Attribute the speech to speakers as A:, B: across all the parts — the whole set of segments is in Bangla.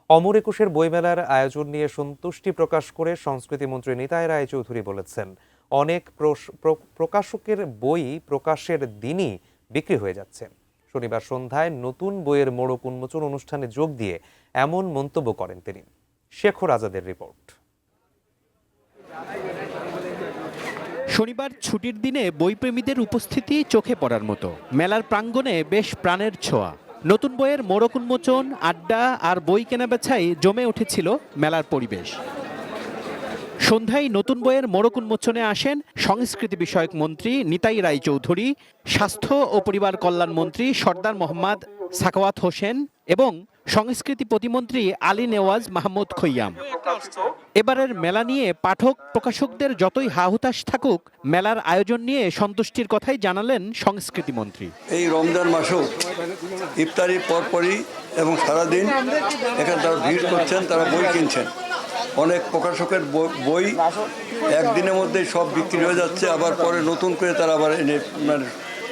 A: অমর একুশের বইমেলার আয়োজন নিয়ে সন্তুষ্টি প্রকাশ করে সংস্কৃতিমন্ত্রী নিতাই রায়চৌধুরী বলেছেন, অনেক প্রকাশকের বই প্রকাশের দিনই বিক্রি হয়ে যাচ্ছে। শনিবার সন্ধ্যায় নতুন বইয়ের মোড়ক উন্মোচন অনুষ্ঠানে যোগ দিয়ে এমন মন্তব্য করেন তিনি। শেখর আজাদের রিপোর্ট।
B: শনিবার ছুটির দিনে বইপ্রেমীদের উপস্থিতি চোখে পড়ার মতো। মেলার প্রাঙ্গণে বেশ প্রাণের ছোঁয়া। নতুন বইয়ের মোড়ক উন্মোচন, আড্ডা আর বই কেনাবেচায় জমে উঠেছিল মেলার পরিবেশ। সন্ধ্যায় নতুন বইয়ের মোড়ক উন্মোচনে আসেন সংস্কৃতি বিষয়ক মন্ত্রী নিতাই রায়চৌধুরী, স্বাস্থ্য ও পরিবার কল্যাণ মন্ত্রী সর্দার মোহাম্মদ সাখাওয়াত হোসেন এবং সংস্কৃতি প্রতিমন্ত্রী আলী নেওয়াজ মাহমুদ খৈয়াম। এবারের মেলা নিয়ে পাঠক প্রকাশকদের যতই হাহুতাশ থাকুক, মেলার আয়োজন নিয়ে সন্তুষ্টির কথাই জানালেন সংস্কৃতি মন্ত্রী।
C: এই রমজান মাসেও ইফতারির পরপরই এবং সারাদিন এখানে তারা ভিড় করছেন, তারা বই কিনছেন। অনেক প্রকাশকের বই একদিনের মধ্যেই সব বিক্রি হয়ে যাচ্ছে, আবার পরে নতুন করে তারা আবার এনে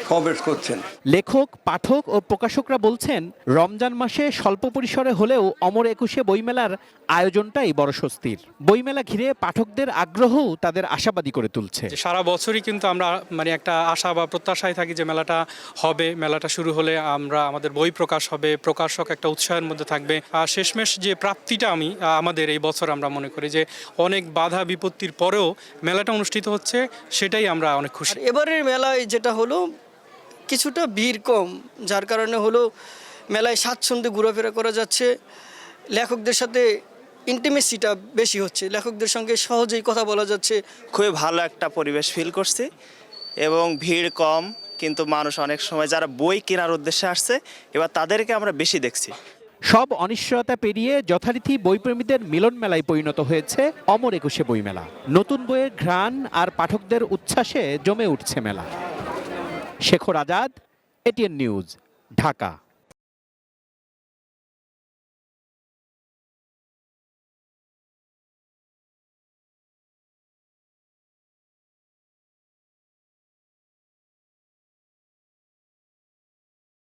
C: সমাবেশ করছেন।
B: লেখক, পাঠক ও প্রকাশকরা বলছেন, রমজান মাসে স্বল্প পরিসরে হলেও অমর একুশে বইমেলার আয়োজনটাই বড় স্বস্তির। বইমেলা ঘিরে পাঠকদের আগ্রহও তাদের আশাবাদী করে তুলছে।
D: সারা বছরই কিন্তু আমরা একটা আশা বা প্রত্যাশায় থাকি যে মেলাটা হবে, মেলাটা শুরু হলে আমাদের বই প্রকাশ হবে, প্রকাশক একটা উৎসাহের মধ্যে থাকবে। আর শেষমেশ যে প্রাপ্তিটা আমাদের এই বছর আমরা মনে করি যে অনেক বাধা বিপত্তির পরেও মেলাটা অনুষ্ঠিত হচ্ছে, সেটাই আমরা অনেক খুশি।
E: এবারের মেলায় যেটা হলো কিছুটা ভিড় কম, যার কারণে হলো মেলায় স্বাচ্ছন্দ্যে ঘোরাফেরা করা যাচ্ছে। লেখকদের সাথে ইন্টিমেসিটা বেশি হচ্ছে, লেখকদের সঙ্গে সহজেই কথা বলা যাচ্ছে।
F: খুবই ভালো একটা পরিবেশ ফিল করছি এবং ভিড় কম, কিন্তু মানুষ অনেক সময় যারা বই কেনার উদ্দেশ্যে আসছে এবার তাদেরকে আমরা বেশি দেখছি।
B: সব অনিশ্চয়তা পেরিয়ে যথারীতি বইপ্রেমীদের মিলন মেলায় পরিণত হয়েছে অমর একুশে বইমেলা। নতুন বইয়ের ঘ্রাণ আর পাঠকদের উচ্ছ্বাসে জমে উঠছে মেলা। Shekhar Azad, ATN news, Dhaka.